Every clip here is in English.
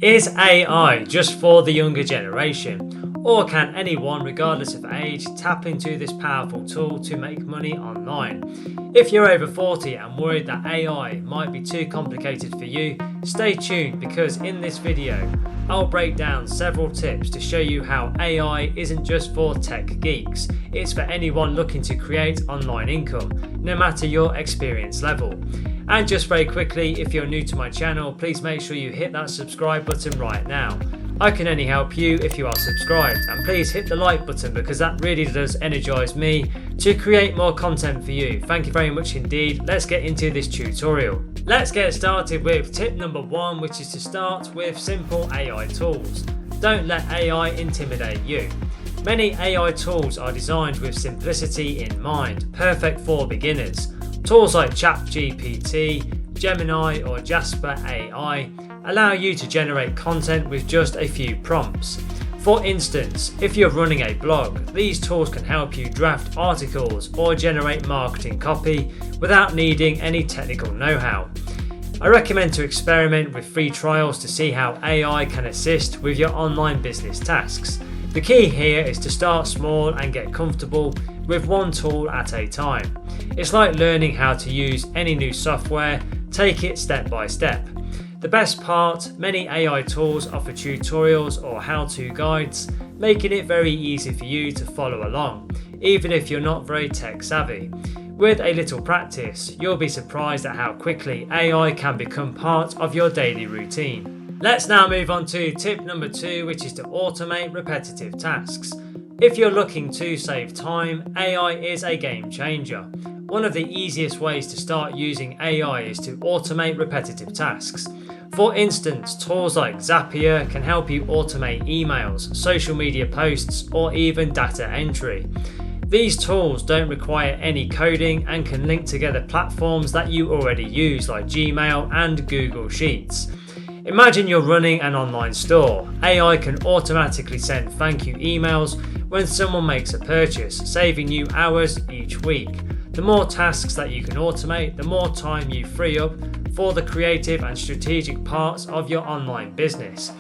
Is AI just for the younger generation? Or can anyone, regardless of age, tap into this powerful tool to make money online? If you're over 40 and worried that AI might be too complicated for you, stay tuned because in this video, I'll break down several tips to show you how AI isn't just for tech geeks, it's for anyone looking to create online income, no matter your experience level. And just very quickly, if you're new to my channel, please make sure you hit that subscribe button right now. I can only help you if you are subscribed, and please hit the like button because that really does energize me to create more content for you. Thank you very much indeed. Let's get into this tutorial. Let's get started with tip number 1, which is to start with simple AI tools. Don't let AI intimidate you. Many AI tools are designed with simplicity in mind, perfect for beginners. Tools like ChatGPT, Gemini or Jasper AI allow you to generate content with just a few prompts. For instance, if you're running a blog, these tools can help you draft articles or generate marketing copy without needing any technical know-how. I recommend to experiment with free trials to see how AI can assist with your online business tasks. The key here is to start small and get comfortable with one tool at a time. It's like learning how to use any new software, take it step by step. The best part, many AI tools offer tutorials or how-to guides, making it very easy for you to follow along, even if you're not very tech savvy. With a little practice, you'll be surprised at how quickly AI can become part of your daily routine. Let's now move on to tip number 2, which is to automate repetitive tasks. If you're looking to save time, AI is a game changer. One of the easiest ways to start using AI is to automate repetitive tasks. For instance, tools like Zapier can help you automate emails, social media posts, or even data entry. These tools don't require any coding and can link together platforms that you already use like Gmail and Google Sheets. Imagine you're running an online store. AI can automatically send thank you emails when someone makes a purchase, saving you hours each week. The more tasks that you can automate, the more time you free up for the creative and strategic parts of your online business.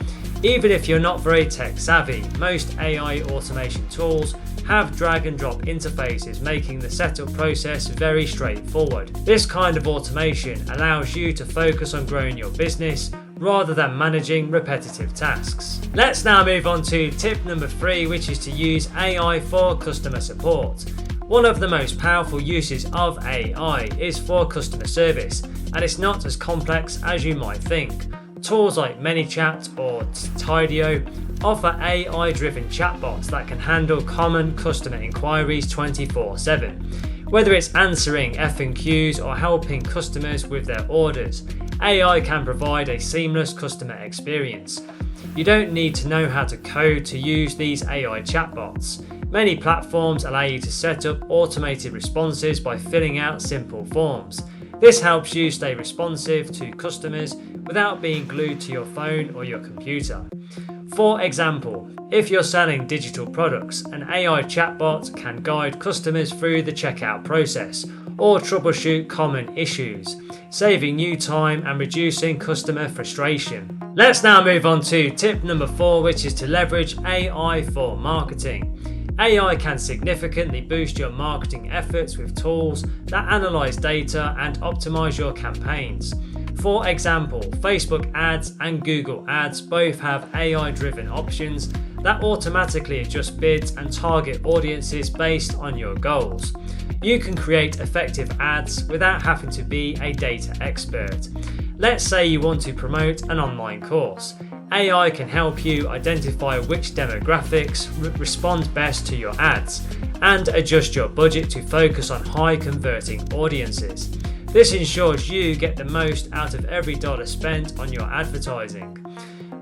Even if you're not very tech savvy, most AI automation tools have drag and drop interfaces, making the setup process very straightforward. This kind of automation allows you to focus on growing your business rather than managing repetitive tasks. Let's now move on to tip number 3, which is to use AI for customer support. One of the most powerful uses of AI is for customer service, and it's not as complex as you might think. Tools like ManyChat or Tidio offer AI-driven chatbots that can handle common customer inquiries 24/7. Whether it's answering FAQs or helping customers with their orders, AI can provide a seamless customer experience. You don't need to know how to code to use these AI chatbots. Many platforms allow you to set up automated responses by filling out simple forms. This helps you stay responsive to customers without being glued to your phone or your computer. For example, if you're selling digital products, an AI chatbot can guide customers through the checkout process or troubleshoot common issues, saving you time and reducing customer frustration. Let's now move on to tip number 4, which is to leverage AI for marketing. AI can significantly boost your marketing efforts with tools that analyze data and optimize your campaigns. For example, Facebook ads and Google ads both have AI-driven options that automatically adjust bids and target audiences based on your goals. You can create effective ads without having to be a data expert. Let's say you want to promote an online course. AI can help you identify which demographics respond best to your ads and adjust your budget to focus on high converting audiences. This ensures you get the most out of every dollar spent on your advertising.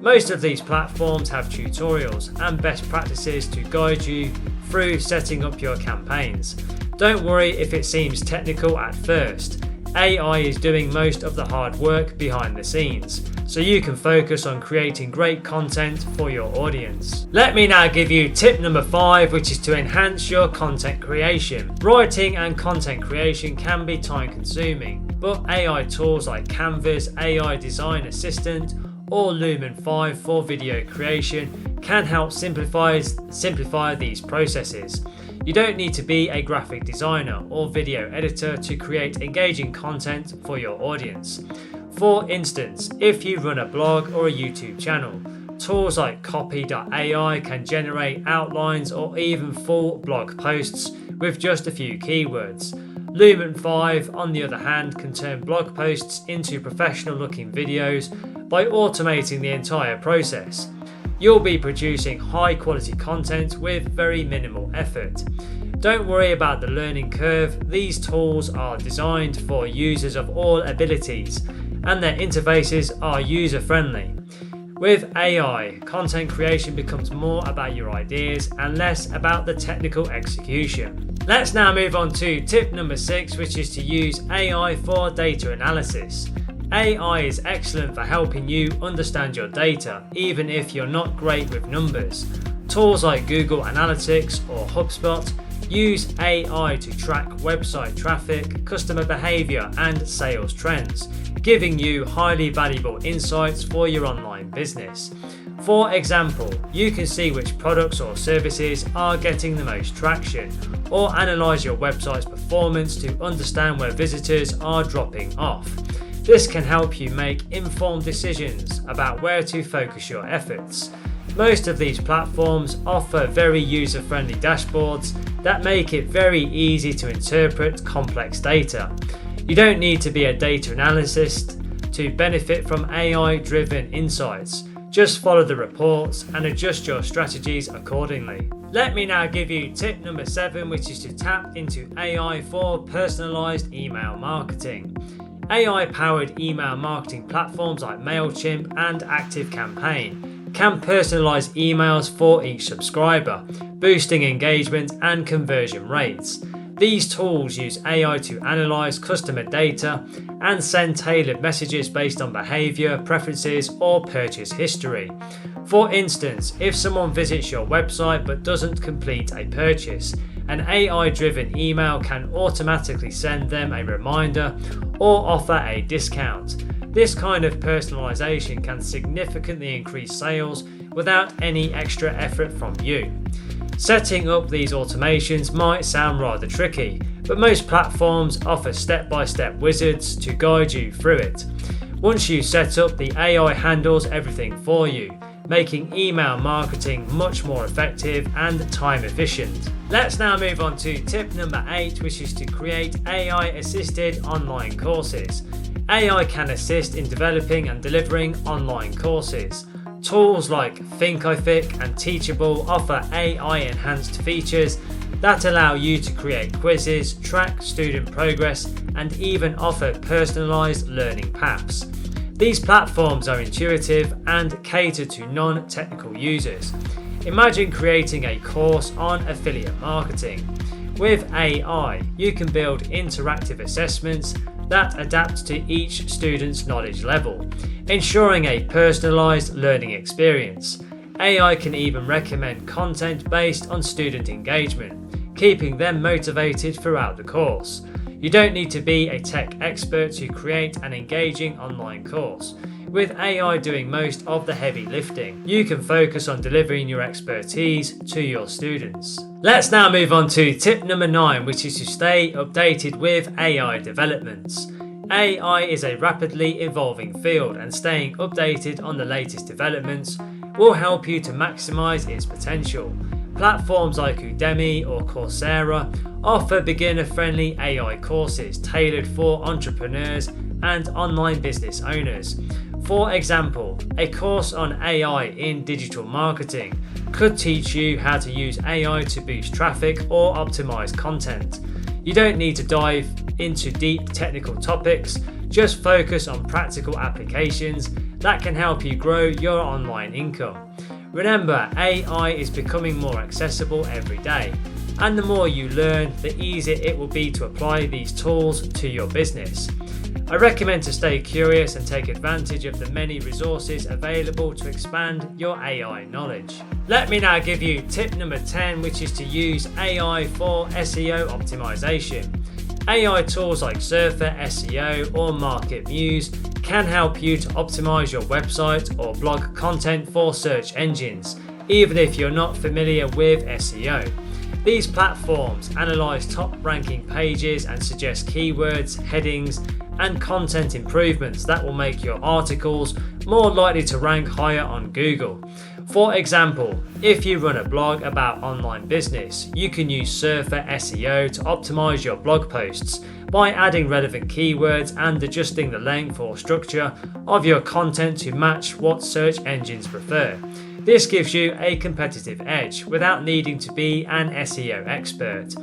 Most of these platforms have tutorials and best practices to guide you through setting up your campaigns. Don't worry if it seems technical at first. AI is doing most of the hard work behind the scenes, so you can focus on creating great content for your audience. Let me now give you tip number 5, which is to enhance your content creation. Writing and content creation can be time consuming, but AI tools like Canva's AI Design Assistant or Lumen 5 for video creation can help simplify these processes. You don't need to be a graphic designer or video editor to create engaging content for your audience. For instance, if you run a blog or a YouTube channel, tools like copy.ai can generate outlines or even full blog posts with just a few keywords. Lumen 5, on the other hand, can turn blog posts into professional-looking videos by automating the entire process. You'll be producing high-quality content with very minimal effort. Don't worry about the learning curve. These tools are designed for users of all abilities, and their interfaces are user-friendly. With AI, content creation becomes more about your ideas and less about the technical execution. Let's now move on to tip number 6, which is to use AI for data analysis. AI is excellent for helping you understand your data, even if you're not great with numbers. Tools like Google Analytics or HubSpot use AI to track website traffic, customer behavior, and sales trends, giving you highly valuable insights for your online business. For example, you can see which products or services are getting the most traction, or analyze your website's performance to understand where visitors are dropping off. This can help you make informed decisions about where to focus your efforts. Most of these platforms offer very user-friendly dashboards that make it very easy to interpret complex data. You don't need to be a data analyst to benefit from AI-driven insights. Just follow the reports and adjust your strategies accordingly. Let me now give you tip number 7, which is to tap into AI for personalized email marketing. AI-powered email marketing platforms like MailChimp and ActiveCampaign can personalize emails for each subscriber, boosting engagement and conversion rates. These tools use AI to analyze customer data and send tailored messages based on behavior, preferences, or purchase history. For instance, if someone visits your website but doesn't complete a purchase, an AI-driven email can automatically send them a reminder or offer a discount. This kind of personalization can significantly increase sales without any extra effort from you. Setting up these automations might sound rather tricky, but most platforms offer step-by-step wizards to guide you through it. Once you set up, the AI handles everything for you, making email marketing much more effective and time efficient. Let's now move on to tip number 8, which is to create AI-assisted online courses. AI can assist in developing and delivering online courses. Tools like Thinkific and Teachable offer AI-enhanced features that allow you to create quizzes, track student progress, and even offer personalized learning paths. These platforms are intuitive and cater to non-technical users. Imagine creating a course on affiliate marketing. With AI, you can build interactive assessments that adapt to each student's knowledge level, ensuring a personalized learning experience. AI can even recommend content based on student engagement, keeping them motivated throughout the course. You don't need to be a tech expert to create an engaging online course. With AI doing most of the heavy lifting, you can focus on delivering your expertise to your students. Let's now move on to tip number 9, which is to stay updated with AI developments. AI is a rapidly evolving field, and staying updated on the latest developments will help you to maximize its potential. Platforms like Udemy or Coursera offer beginner-friendly AI courses tailored for entrepreneurs and online business owners. For example, a course on AI in digital marketing could teach you how to use AI to boost traffic or optimize content. You don't need to dive into deep technical topics, just focus on practical applications that can help you grow your online income. Remember, AI is becoming more accessible every day, and the more you learn, the easier it will be to apply these tools to your business. I recommend to stay curious and take advantage of the many resources available to expand your AI knowledge. Let me now give you tip number 10, which is to use AI for SEO optimization. AI tools like Surfer, SEO, or Market Muse can help you to optimize your website or blog content for search engines, even if you're not familiar with SEO. These platforms analyze top-ranking pages and suggest keywords, headings, and content improvements that will make your articles more likely to rank higher on Google. For example, if you run a blog about online business, you can use Surfer SEO to optimize your blog posts by adding relevant keywords and adjusting the length or structure of your content to match what search engines prefer. This gives you a competitive edge without needing to be an SEO expert.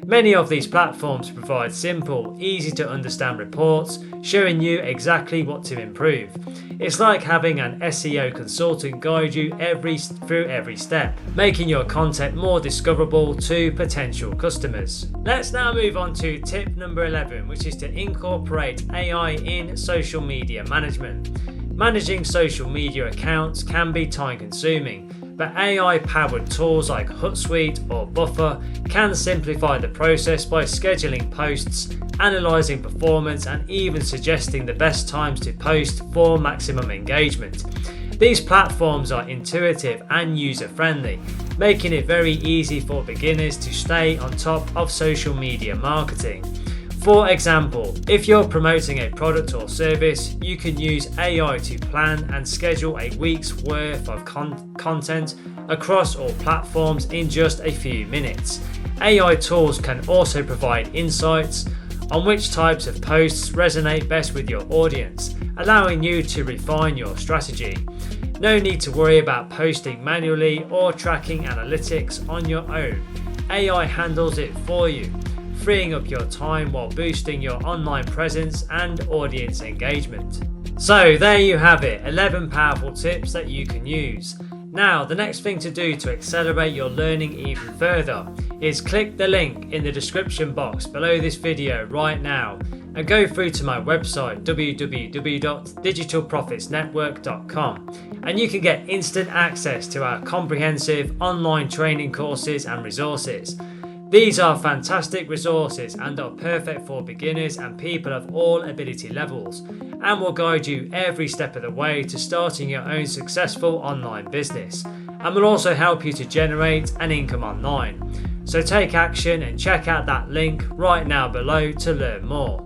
Many of these platforms provide simple, easy to understand reports showing you exactly what to improve. It's like having an SEO consultant guide you through every step, making your content more discoverable to potential customers. Let's now move on to tip number 11, which is to incorporate AI in social media management. Managing social media accounts can be time consuming, but AI-powered tools like Hootsuite or Buffer can simplify the process by scheduling posts, analysing performance, and even suggesting the best times to post for maximum engagement. These platforms are intuitive and user-friendly, making it very easy for beginners to stay on top of social media marketing. For example, if you're promoting a product or service, you can use AI to plan and schedule a week's worth of content across all platforms in just a few minutes. AI tools can also provide insights on which types of posts resonate best with your audience, allowing you to refine your strategy. No need to worry about posting manually or tracking analytics on your own. AI handles it for you, freeing up your time while boosting your online presence and audience engagement. So there you have it, 11 powerful tips that you can use. Now, the next thing to do to accelerate your learning even further is click the link in the description box below this video right now and go through to my website www.digitalprofitsnetwork.com, and you can get instant access to our comprehensive online training courses and resources. These are fantastic resources and are perfect for beginners and people of all ability levels, and will guide you every step of the way to starting your own successful online business, and will also help you to generate an income online. So take action and check out that link right now below to learn more.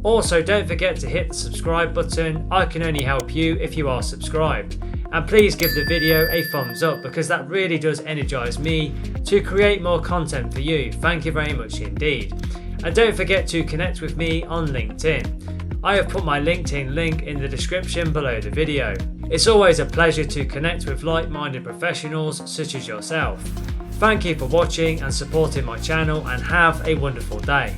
Also, don't forget to hit the subscribe button. I can only help you if you are subscribed. And please give the video a thumbs up, because that really does energize me to create more content for you. Thank you very much indeed. And don't forget to connect with me on LinkedIn. I have put my LinkedIn link in the description below the video. It's always a pleasure to connect with like-minded professionals such as yourself. Thank you for watching and supporting my channel, and have a wonderful day.